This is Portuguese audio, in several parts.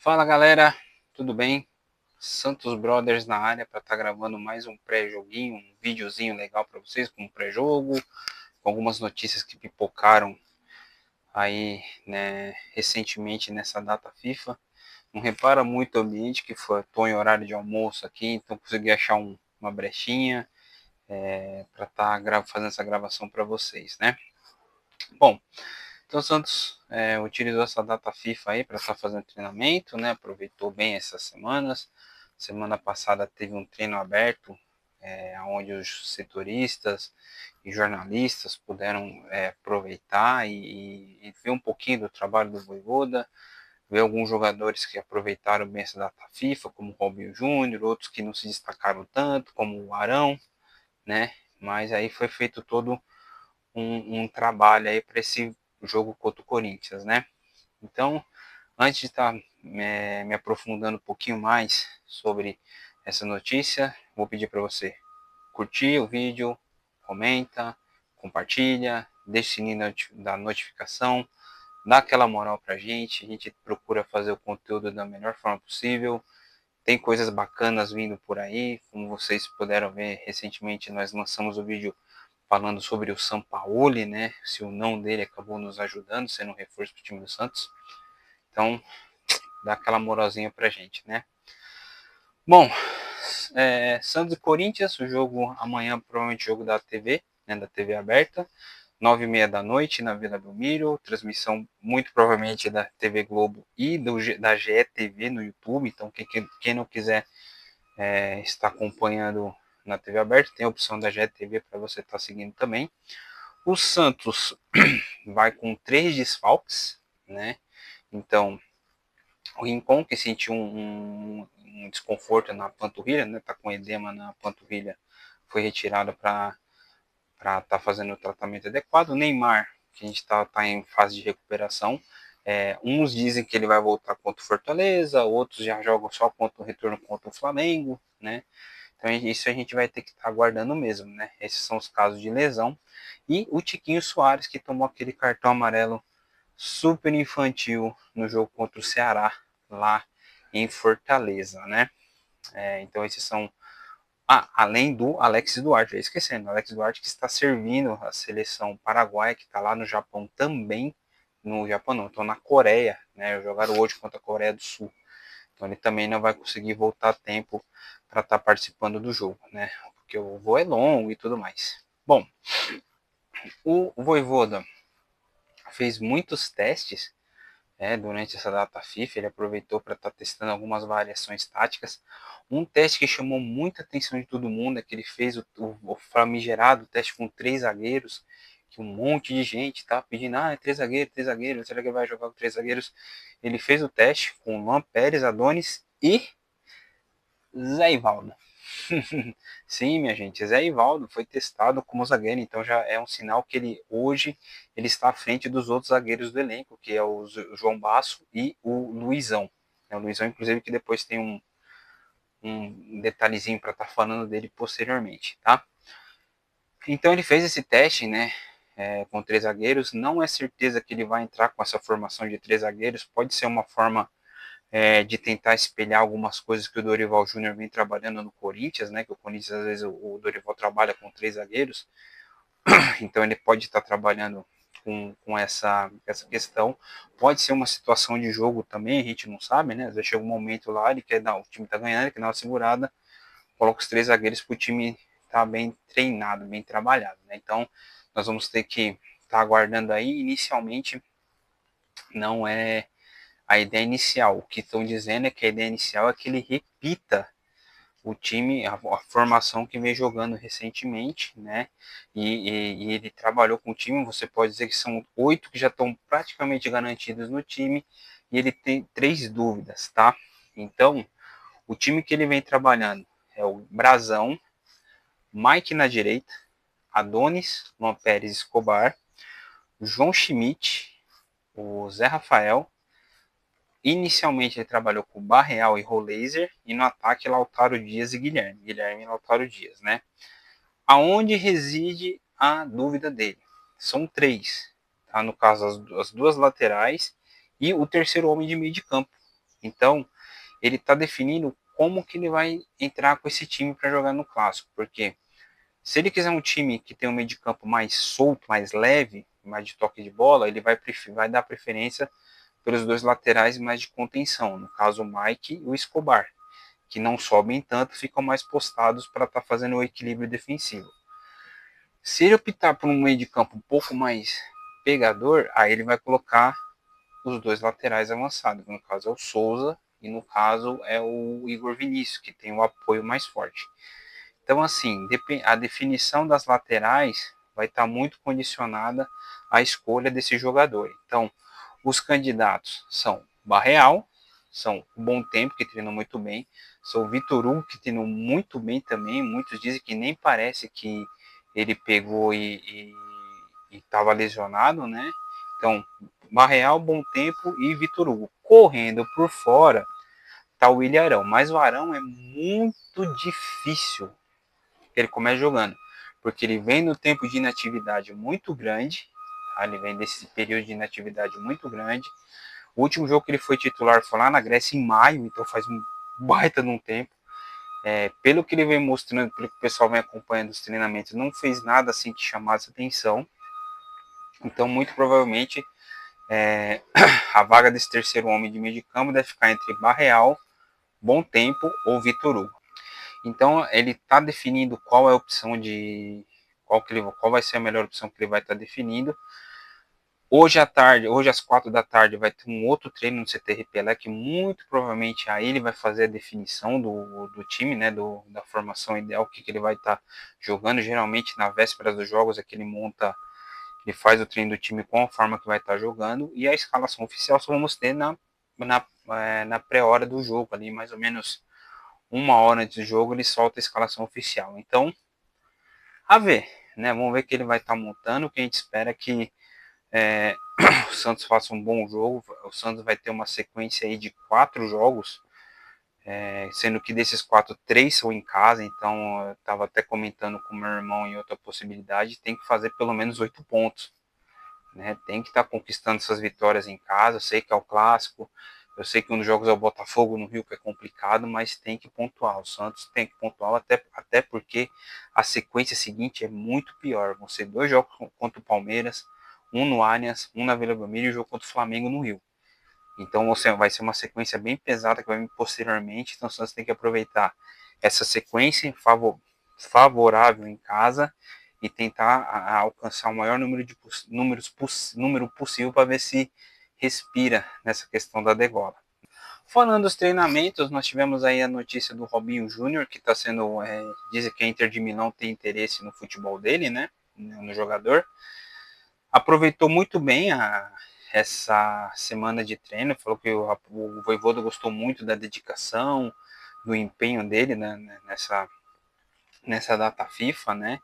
Fala galera, tudo bem? Santos Brothers na área para estar gravando mais um pré-joguinho, um videozinho legal para vocês com um pré-jogo, com algumas notícias que pipocaram aí, né, recentemente nessa data FIFA. Não repara muito o ambiente que foi, tô em horário de almoço aqui, então consegui achar uma brechinha para estar fazendo essa gravação para vocês, né? Bom, então o Santos utilizou essa data FIFA aí para estar fazendo treinamento, né? Aproveitou bem essas semanas. Semana passada teve um treino aberto, onde os setoristas e jornalistas puderam aproveitar e ver um pouquinho do trabalho do Vojvoda, ver alguns jogadores que aproveitaram bem essa data FIFA, como o Robinho Júnior, outros que não se destacaram tanto, como o Arão, né? Mas aí foi feito todo um trabalho aí para esse jogo contra o Corinthians, né? Então, antes de estar me aprofundando um pouquinho mais sobre essa notícia, vou pedir para você curtir o vídeo, comenta, compartilha, deixa o sininho da notificação, dá aquela moral pra gente, a gente procura fazer o conteúdo da melhor forma possível. Tem coisas bacanas vindo por aí, como vocês puderam ver recentemente, nós lançamos o vídeo falando sobre o Sampaoli, né? Se o não dele acabou nos ajudando, sendo um reforço para o time do Santos. Então, dá aquela moralzinha pra gente, né? Bom, Santos e Corinthians, o jogo amanhã, provavelmente jogo da TV, né, da TV aberta, 9h30 da noite na Vila Belmiro, transmissão muito provavelmente da TV Globo e da GETV no YouTube, então quem não quiser estar acompanhando na TV aberta, tem a opção da GETV para você estar seguindo também. O Santos vai com 3 desfalques, né? Então, o Rincon, que sentiu um desconforto na panturrilha, né? Tá com edema na panturrilha, foi retirado para estar fazendo o tratamento adequado. O Neymar, que a gente tá em fase de recuperação. Uns dizem que ele vai voltar contra o Fortaleza, outros já jogam só contra o retorno contra o Flamengo, né? Então isso a gente vai ter que estar aguardando mesmo, né? Esses são os casos de lesão. E o Tiquinho Soares, que tomou aquele cartão amarelo super infantil no jogo contra o Ceará, lá em Fortaleza, né? Então esses são... além do Alex Duarte, esquecendo, Alex Duarte que está servindo a seleção paraguaia, que está lá no Japão também, no Japão não, então na Coreia, né? Jogaram hoje contra a Coreia do Sul. Então ele também não vai conseguir voltar a tempo para estar participando do jogo, né? Porque o voo é longo e tudo mais. Bom, o Voivoda fez muitos testes durante essa data FIFA, ele aproveitou para estar testando algumas variações táticas. Um teste que chamou muita atenção de todo mundo é que ele fez o famigerado teste com 3 zagueiros, que um monte de gente tá pedindo, três zagueiros, será que ele vai jogar com 3 zagueiros? Ele fez o teste com Luan Pérez, Adonis e Zé Ivaldo. Sim, minha gente, Zé Ivaldo foi testado como zagueiro, então já é um sinal que ele hoje ele está à frente dos outros zagueiros do elenco, que é o João Basso e o Luizão. O Luizão, inclusive, que depois tem um detalhezinho para estar falando dele posteriormente, tá? Então ele fez esse teste, né, com 3 zagueiros. Não é certeza que ele vai entrar com essa formação de 3 zagueiros. Pode ser uma forma de tentar espelhar algumas coisas que o Dorival Júnior vem trabalhando no Corinthians, né? Que o Corinthians, às vezes, o Dorival trabalha com 3 zagueiros, então ele pode estar trabalhando com essa questão. Pode ser uma situação de jogo também, a gente não sabe, né? Às vezes chega um momento lá, ele quer dar, o time tá ganhando, ele quer dar uma segurada, coloca os 3 zagueiros para o time estar bem treinado, bem trabalhado, né? Então nós vamos ter que estar aguardando aí. Inicialmente não é a ideia inicial. O que estão dizendo é que a ideia inicial é que ele repita o time, a formação que vem jogando recentemente, né? E ele trabalhou com o time, você pode dizer que são 8 que já estão praticamente garantidos no time, e ele tem 3 dúvidas, tá? Então, o time que ele vem trabalhando é o Brazão, Mike na direita, Adonis, Luan Pérez Escobar, João Schmidt, o Zé Rafael. Inicialmente ele trabalhou com Barreal e Rolaser, e no ataque Lautaro Dias e Guilherme e Lautaro Dias, né? Aonde reside a dúvida dele? São 3, tá? No caso as 2 laterais e o terceiro homem de meio de campo. Então, ele está definindo como que ele vai entrar com esse time para jogar no Clássico, porque se ele quiser um time que tem um meio de campo mais solto, mais leve, mais de toque de bola, ele vai dar preferência pelos dois laterais mais de contenção, no caso o Mike e o Escobar, que não sobem tanto, ficam mais postados para estar fazendo o equilíbrio defensivo. Se ele optar por um meio de campo um pouco mais pegador, aí ele vai colocar os dois laterais avançados, no caso é o Souza e no caso é o Igor Vinícius, que tem o apoio mais forte. Então, assim, a definição das laterais vai estar muito condicionada à escolha desse jogador. Então, os candidatos são Barreal, são o Bom Tempo, que treinou muito bem, são o Vitor Hugo, que treinou muito bem também. Muitos dizem que nem parece que ele pegou e estava lesionado, né? Então, Barreal, Bom Tempo e Vitor Hugo. Correndo por fora tá o William Arão, mas o Arão é muito difícil que ele comece jogando, porque ele vem no tempo de inatividade muito grande, tá? Ele vem desse período de inatividade muito grande. O último jogo que ele foi titular foi lá na Grécia em maio, então faz um baita de um tempo. Pelo que ele vem mostrando, pelo que o pessoal vem acompanhando os treinamentos, não fez nada assim que chamasse atenção. Então, muito provavelmente, a vaga desse terceiro homem de meio de campo deve ficar entre Barreal, Bom Tempo ou Vitor Hugo. Então, ele está definindo qual é a opção de. Qual vai ser a melhor opção que ele vai estar definindo. Hoje à tarde, hoje às 4 da tarde, vai ter um outro treino no CT Repelé, que muito provavelmente aí ele vai fazer a definição do time, né? Da formação ideal, o que ele vai estar jogando. Geralmente, na véspera dos jogos, é que ele monta, ele faz o treino do time com a forma que vai estar jogando. E a escalação oficial só vamos ter na pré-hora do jogo, ali, mais ou menos uma hora antes do jogo, ele solta a escalação oficial. Então, a ver, né? Vamos ver o que ele vai estar montando. O que a gente espera é que o Santos faça um bom jogo. O Santos vai ter uma sequência aí de 4 jogos, sendo que desses 4, 3 são em casa. Então, eu estava até comentando com meu irmão em outra possibilidade, tem que fazer pelo menos 8 pontos. Né? Tem que estar conquistando essas vitórias em casa. Eu sei que é o clássico, eu sei que um dos jogos é o Botafogo no Rio, que é complicado, mas tem que pontuar. O Santos tem que pontuar, até porque a sequência seguinte é muito pior. Vão ser 2 jogos contra o Palmeiras, um no Allianz, um na Vila Belmiro e o jogo contra o Flamengo no Rio. Então vai ser uma sequência bem pesada que vai vir posteriormente. Então o Santos tem que aproveitar essa sequência favorável em casa e tentar alcançar o maior número possível para ver se respira nessa questão da degola. Falando dos treinamentos, nós tivemos aí a notícia do Robinho Júnior, que está sendo, dizem que a Inter de Milão tem interesse no futebol dele, né, no jogador. Aproveitou muito bem essa semana de treino, falou que o Voivoda gostou muito da dedicação, do empenho dele, né, nessa data FIFA, né.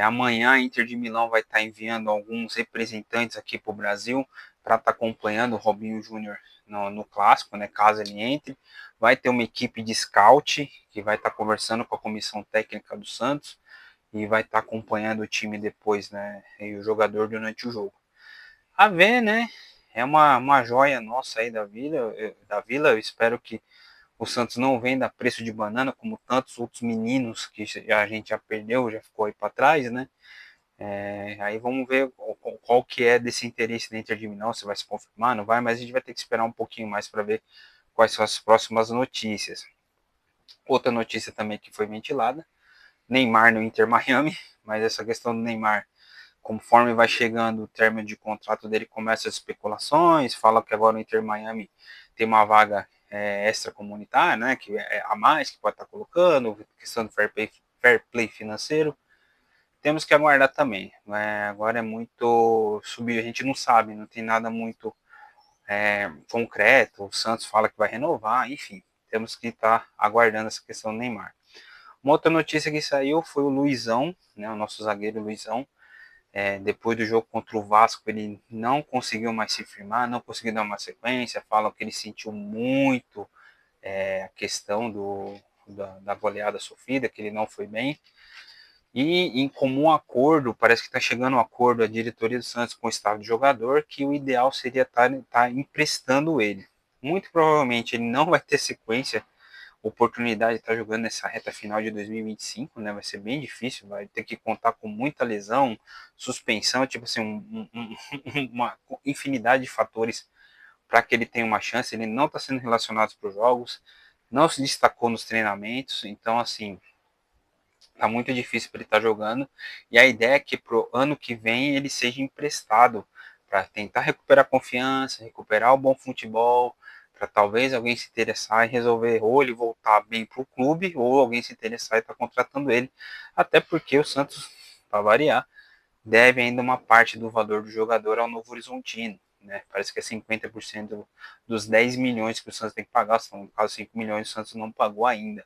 Amanhã a Inter de Milão vai estar enviando alguns representantes aqui para o Brasil para estar acompanhando o Robinho Júnior no clássico, né, caso ele entre. Vai ter uma equipe de scout que vai estar conversando com a comissão técnica do Santos e vai estar acompanhando o time depois, né, e o jogador durante o jogo. A ver, né, é uma joia nossa aí da Vila. Eu espero que o Santos não venda a preço de banana, como tantos outros meninos que a gente já perdeu, já ficou aí para trás, né? Aí vamos ver qual que é desse interesse da Inter de Milão, se vai se confirmar, não vai, mas a gente vai ter que esperar um pouquinho mais para ver quais são as próximas notícias. Outra notícia também que foi ventilada, Neymar no Inter Miami, mas essa questão do Neymar, conforme vai chegando o término de contrato dele, começa as especulações, fala que agora o Inter Miami tem uma vaga extracomunitária, né, que é a mais, que pode estar colocando, questão do fair play financeiro. Temos que aguardar também. Agora é muito subir, a gente não sabe, não tem nada muito concreto. O Santos fala que vai renovar, enfim, temos que estar aguardando essa questão do Neymar. Uma outra notícia que saiu foi o Luizão, né, o nosso zagueiro Luizão. Depois do jogo contra o Vasco, ele não conseguiu mais se firmar, não conseguiu dar uma sequência. Falam que ele sentiu muito a questão da goleada sofrida, que ele não foi bem. E em comum acordo, parece que está chegando um acordo da diretoria do Santos com o estado de jogador, que o ideal seria estar emprestando ele. muito provavelmente ele não vai ter sequência, oportunidade de estar jogando nessa reta final de 2025, né? Vai ser bem difícil, vai ter que contar com muita lesão, suspensão, tipo assim, uma infinidade de fatores para que ele tenha uma chance. Ele não está sendo relacionado para os jogos, não se destacou nos treinamentos, então assim, tá muito difícil para ele estar jogando. E a ideia é que pro ano que vem ele seja emprestado para tentar recuperar a confiança, recuperar o bom futebol, para talvez alguém se interessar em resolver ou ele voltar bem para o clube ou alguém se interessar e estar contratando ele. Até porque o Santos, para variar, deve ainda uma parte do valor do jogador ao Novo Horizontino. Né? Parece que é 50% dos 10 milhões que o Santos tem que pagar, são no caso 5 milhões o Santos não pagou ainda.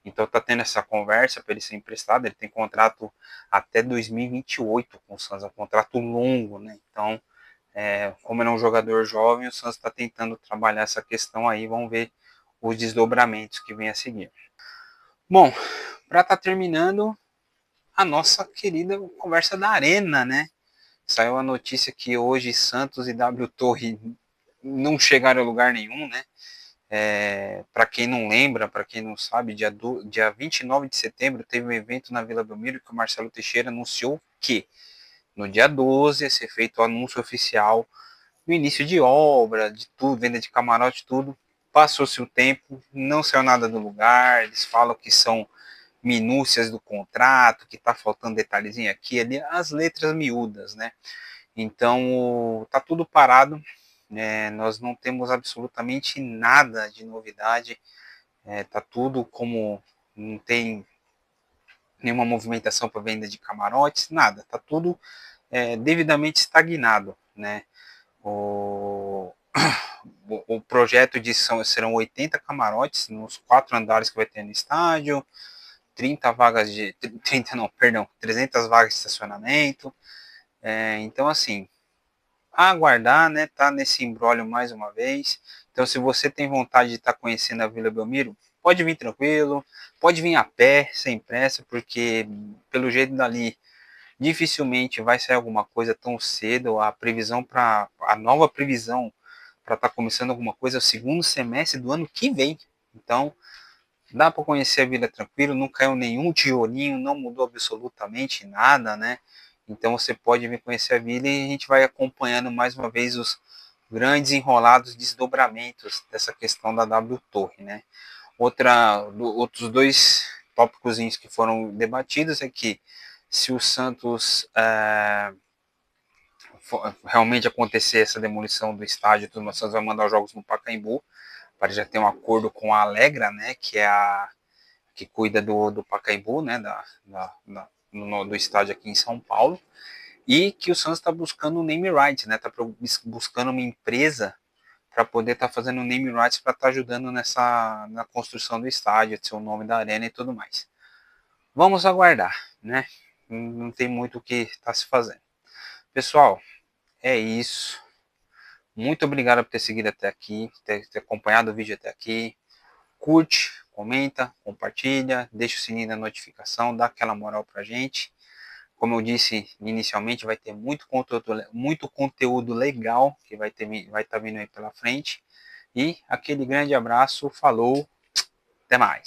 Então tá tendo essa conversa para ele ser emprestado, ele tem contrato até 2028 com o Santos, é um contrato longo, né? Então, como ele é um jogador jovem, o Santos está tentando trabalhar essa questão aí, vamos ver os desdobramentos que vem a seguir. Bom, para estar terminando a nossa querida conversa da Arena, né? Saiu a notícia que hoje Santos e W Torre não chegaram a lugar nenhum, né? Para quem não lembra, para quem não sabe, dia 29 de setembro teve um evento na Vila Belmiro que o Marcelo Teixeira anunciou que no dia 12 ia ser feito o anúncio oficial no início de obra, de tudo, venda de camarote, tudo. Passou-se o tempo, não saiu nada do lugar, eles falam que são minúcias do contrato, que está faltando detalhezinho aqui, ali, as letras miúdas, né? Então, tá tudo parado, nós não temos absolutamente nada de novidade, tá tudo como não tem nenhuma movimentação para venda de camarotes, nada, tá tudo devidamente estagnado, né? O, o projeto de serão 80 camarotes nos 4 andares que vai ter no estádio, 30 vagas de 30 não, perdão, 300 vagas de estacionamento. Então assim, aguardar, né? Tá nesse imbróglio mais uma vez. Então, se você tem vontade de estar conhecendo a Vila Belmiro, pode vir tranquilo, pode vir a pé, sem pressa, porque pelo jeito dali dificilmente vai sair alguma coisa tão cedo. A nova previsão para estar começando alguma coisa é o segundo semestre do ano que vem. Então, dá para conhecer a vila tranquilo, não caiu nenhum tijolinho, não mudou absolutamente nada, né? Então você pode vir conhecer a vila e a gente vai acompanhando mais uma vez os grandes enrolados desdobramentos dessa questão da W Torre, né? Outros dois tópicos que foram debatidos é que se o Santos realmente acontecer essa demolição do estádio, o Santos vai mandar os jogos no Pacaembu, para já ter um acordo com a Alegra, né, que é a que cuida do Pacaembu, né, do estádio aqui em São Paulo, e que o Santos está buscando um name rights, né, está buscando uma empresa para poder estar fazendo um name rights para estar ajudando na construção do estádio, de ser o nome da arena e tudo mais. Vamos aguardar, né? Não tem muito o que está se fazendo. Pessoal, é isso. Muito obrigado por ter seguido até aqui, ter acompanhado o vídeo até aqui. Curte, comenta, compartilha, deixa o sininho da notificação, dá aquela moral pra gente. Como eu disse inicialmente, vai ter muito conteúdo legal que vai estar vindo aí pela frente. E aquele grande abraço, falou, até mais.